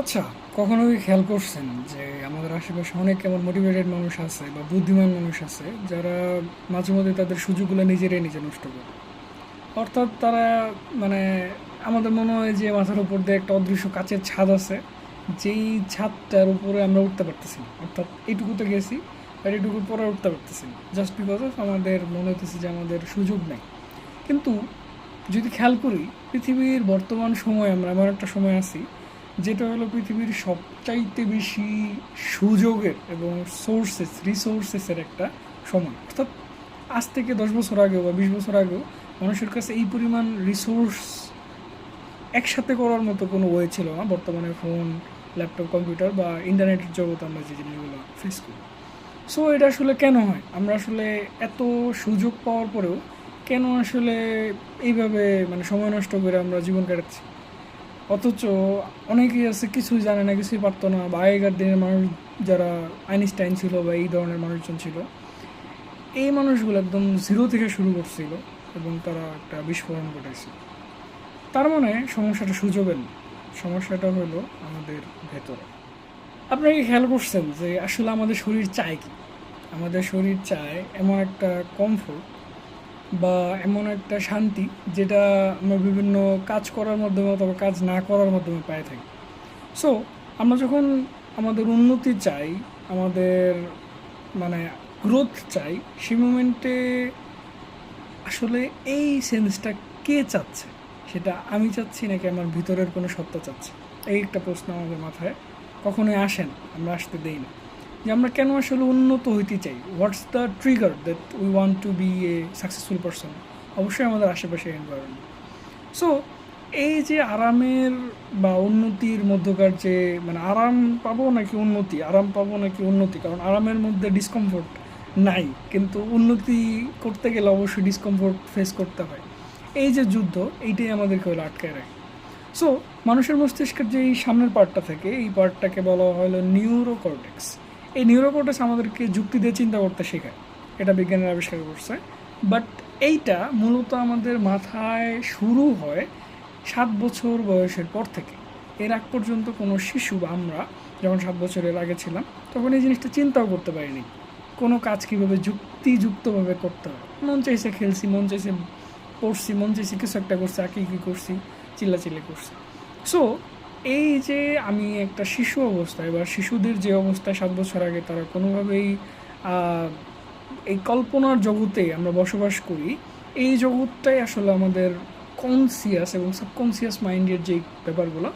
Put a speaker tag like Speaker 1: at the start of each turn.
Speaker 1: আচ্ছা, কখনো কি খেয়াল করছেন যে আমাদের আশেপাশে অনেক এমন মোটিভেটেড মানুষ আছে বা বুদ্ধিমান মানুষ আছে যারা মাঝে মধ্যে তাদের সুযোগগুলো নিজেরাই নিজে নষ্ট করে? অর্থাৎ তারা মানে আমাদের মনে হয় যে মাথার উপর দিয়ে একটা অদৃশ্য কাচের ছাদ আছে, যেই ছাদটার উপরে আমরা উঠতে পারতেছি না। অর্থাৎ এইটুকুতে গেছি আর এইটুকুর পরে উঠতে পারতেছি না, জাস্ট বিকজ অফ আমাদের মনে হইতেছে যে আমাদের সুযোগ নেই। কিন্তু যদি খেয়াল করি, পৃথিবীর বর্তমান সময়ে আমরা এমন একটা সময় আছি যেটা হলো পৃথিবীর সবচাইতে বেশি সুযোগের এবং রিসোর্সেসের একটা সময়। অর্থাৎ আজ থেকে 10 বছর আগেও বা 20 বছর আগেও মানুষের কাছে এই পরিমাণ রিসোর্স একসাথে করার মতো কোনো ওয়ে ছিল না। বর্তমানে ফোন, ল্যাপটপ, কম্পিউটার বা ইন্টারনেটের জগতে আমরা যে জিনিসগুলো ফেস করি। সো এটা আসলে কেন হয়? আমরা আসলে এত সুযোগ পাওয়ার পরেও কেন আসলে এইভাবে সময় নষ্ট করে আমরা জীবন কাটাচ্ছি? অথচ অনেকেই আছে কিছুই জানে না, কিছুই পারতো না, বা আগেকার দিনের মানুষ যারা আইনস্টাইন ছিল বা এই ধরনের মানুষজন ছিল, এই মানুষগুলো একদম জিরো থেকে শুরু করছিল এবং তারা একটা বিস্ফোরণ ঘটাইছিল। তার মানে সমস্যাটা সুযোগের না, সমস্যাটা হলো আমাদের ভেতরে। আপনারা কি খেয়াল করছেন যে আসলে আমাদের শরীর চায় কি? আমাদের শরীর চায় এমন একটা কমফোর্ট বা এমন একটা শান্তি যেটা আমরা বিভিন্ন কাজ করার মাধ্যমে অথবা কাজ না করার মাধ্যমে পাই থাকি। সো আমরা যখন আমাদের উন্নতি চাই, আমাদের মানে গ্রোথ চাই, সেই মোমেন্টে আসলে এই সেন্সটা কে চাচ্ছে? সেটা আমি চাচ্ছি নাকি আমার ভিতরের কোনো সত্তা চাচ্ছে? এই একটা প্রশ্ন আমাদের মাথায় কখনোই আসে না, আমরা আসতে দেই না। যে আমরা কেন আসলে উন্নত হইতে চাই, what's the trigger that we want to be a successful person? অবশ্যই আমাদের আশেপাশে এনভায়রনমেন্ট। সো এই যে আরামের বা উন্নতির মধ্যকার যে আরাম পাবো নাকি উন্নতি, আরাম পাবো নাকি উন্নতি, কারণ আরামের মধ্যে ডিসকমফোর্ট নাই, কিন্তু উন্নতি করতে গেলে অবশ্যই ডিসকমফোর্ট ফেস করতে হয়। এই যে যুদ্ধ, এইটাই আমাদেরকে হলো আটকায় রাখে। সো মানুষের মস্তিষ্কের যে এই সামনের পার্টটা থাকে, এই পার্টটাকে বলা হলো নিউরোকর্টেক্স। এই নিউরোকর্টেক্স আমাদেরকে যুক্তি দিয়ে চিন্তা করতে শেখায়, এটা বিজ্ঞানের আবিষ্কার করছে। বাট এইটা মূলত আমাদের মাথায় শুরু হয় 7 বছর বয়সের পর থেকে। এর আগ পর্যন্ত কোনো শিশু বা আমরা যখন 7 বছরের আগে ছিলাম, তখন এই জিনিসটা চিন্তাও করতে পারিনি কোনো কাজ কীভাবে যুক্তিযুক্তভাবে করতে হয়। মন চাইছে খেলছি, মন চাইছে পড়ছি, মন চাইছে কিছু একটা করছি, আঁকি কী করছি, চিল্লাচিল্লি করছি। সো এই যে আমি একটা শিশু অবস্থায় বা শিশুদের যে অবস্থায় 7 বছর আগে তারা কোনোভাবেই আহ, এই কল্পনার জগতে আমরা বসবাস করি, এই জগৎটাই আসলে আমাদের কনসিয়াস এবং সাবকনসিয়াস মাইন্ডের যে ব্যাপারগুলো